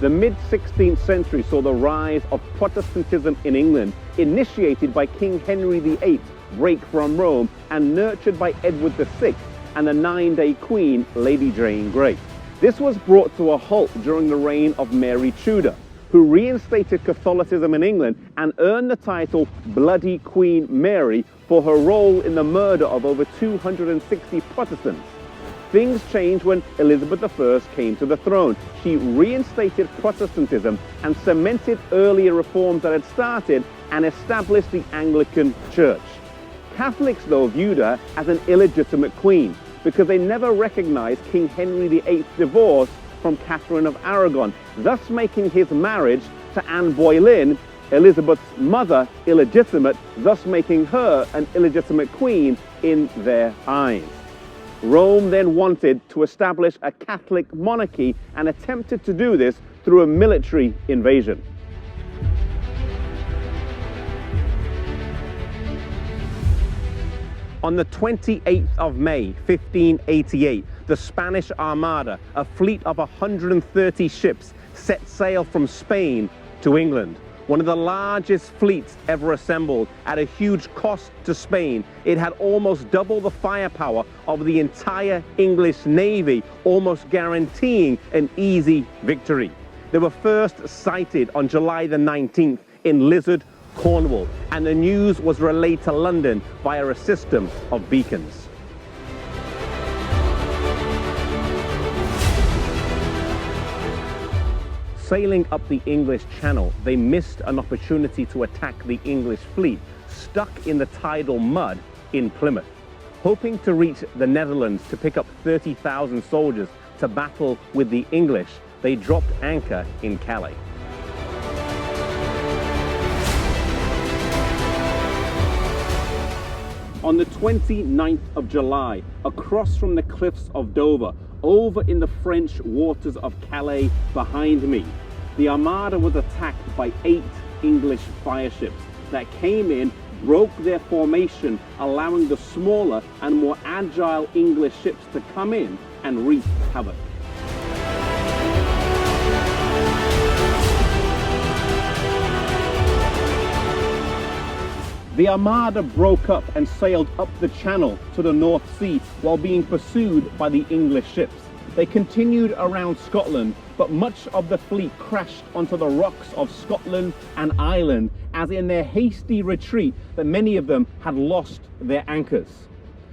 The mid-16th century saw the rise of Protestantism in England, initiated by King Henry VIII's break from Rome and nurtured by Edward VI and the nine-day Queen, Lady Jane Grey. This was brought to a halt during the reign of Mary Tudor, who reinstated Catholicism in England and earned the title Bloody Queen Mary for her role in the murder of over 260 Protestants. Things changed when Elizabeth I came to the throne. She reinstated Protestantism and cemented earlier reforms that had started and established the Anglican Church. Catholics, though, viewed her as an illegitimate queen because they never recognized King Henry VIII's divorce from Catherine of Aragon, thus making his marriage to Anne Boleyn, Elizabeth's mother, illegitimate, thus making her an illegitimate queen in their eyes. Rome then wanted to establish a Catholic monarchy and attempted to do this through a military invasion. On the 28th of May, 1588, the Spanish Armada, a fleet of 130 ships, set sail from Spain to England. One of the largest fleets ever assembled at a huge cost to Spain. It had almost double the firepower of the entire English Navy, almost guaranteeing an easy victory. They were first sighted on July the 19th in Lizard, Cornwall, and the news was relayed to London via a system of beacons. Sailing up the English Channel, they missed an opportunity to attack the English fleet stuck in the tidal mud in Plymouth. Hoping to reach the Netherlands to pick up 30,000 soldiers to battle with the English, they dropped anchor in Calais. On the 29th of July, across from the cliffs of Dover, over in the French waters of Calais behind me, the Armada was attacked by 8 English fireships that came in, broke their formation, allowing the smaller and more agile English ships to come in and wreak havoc. The Armada broke up and sailed up the Channel to the North Sea while being pursued by the English ships. They continued around Scotland, but much of the fleet crashed onto the rocks of Scotland and Ireland, as in their hasty retreat that many of them had lost their anchors.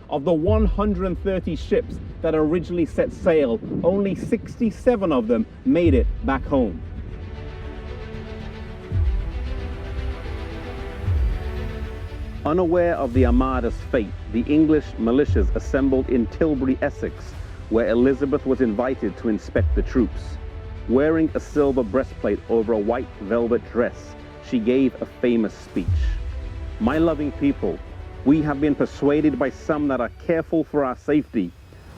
Of the 130 ships that originally set sail, only 67 of them made it back home. Unaware of the Armada's fate, the English militias assembled in Tilbury, Essex, where Elizabeth was invited to inspect the troops. Wearing a silver breastplate over a white velvet dress, she gave a famous speech. "My loving people, we have been persuaded by some that are careful for our safety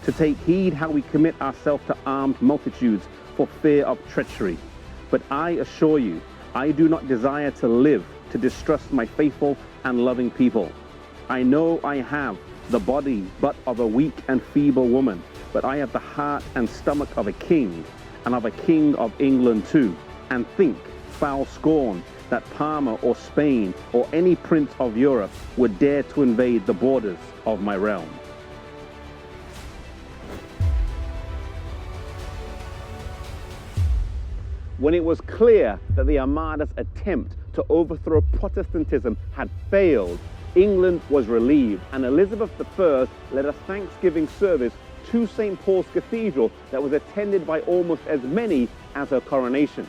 to take heed how we commit ourselves to armed multitudes for fear of treachery. But I assure you, I do not desire to live to distrust my faithful and loving people. I know I have the body but of a weak and feeble woman, but I have the heart and stomach of a king, and of a king of England too, and think foul scorn that Parma or Spain or any prince of Europe would dare to invade the borders of my realm." When it was clear that the Armada's attempt to overthrow Protestantism had failed, England was relieved, and Elizabeth I led a Thanksgiving service to St. Paul's Cathedral that was attended by almost as many as her coronation.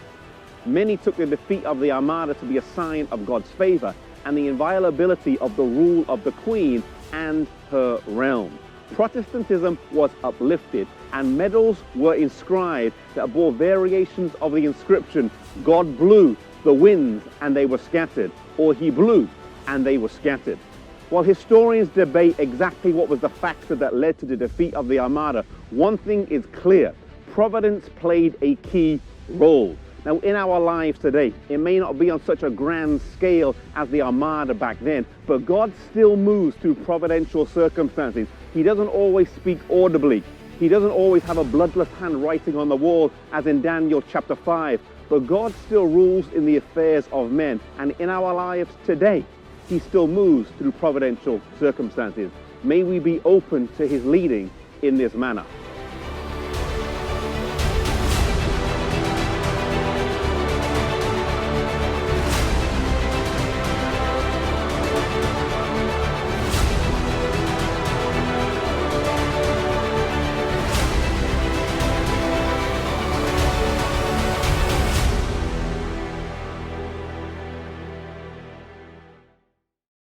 Many took the defeat of the Armada to be a sign of God's favor and the inviolability of the rule of the Queen and her realm. Protestantism was uplifted, and medals were inscribed that bore variations of the inscription, "God blew the winds and they were scattered," or "He blew and they were scattered." While historians debate exactly what was the factor that led to the defeat of the Armada, one thing is clear: Providence played a key role. Now, in our lives today, it may not be on such a grand scale as the Armada back then, but God still moves through providential circumstances. He doesn't always speak audibly. He doesn't always have a bloodless hand writing on the wall, as in Daniel chapter 5, but God still rules in the affairs of men, and in our lives today, He still moves through providential circumstances. May we be open to His leading in this manner.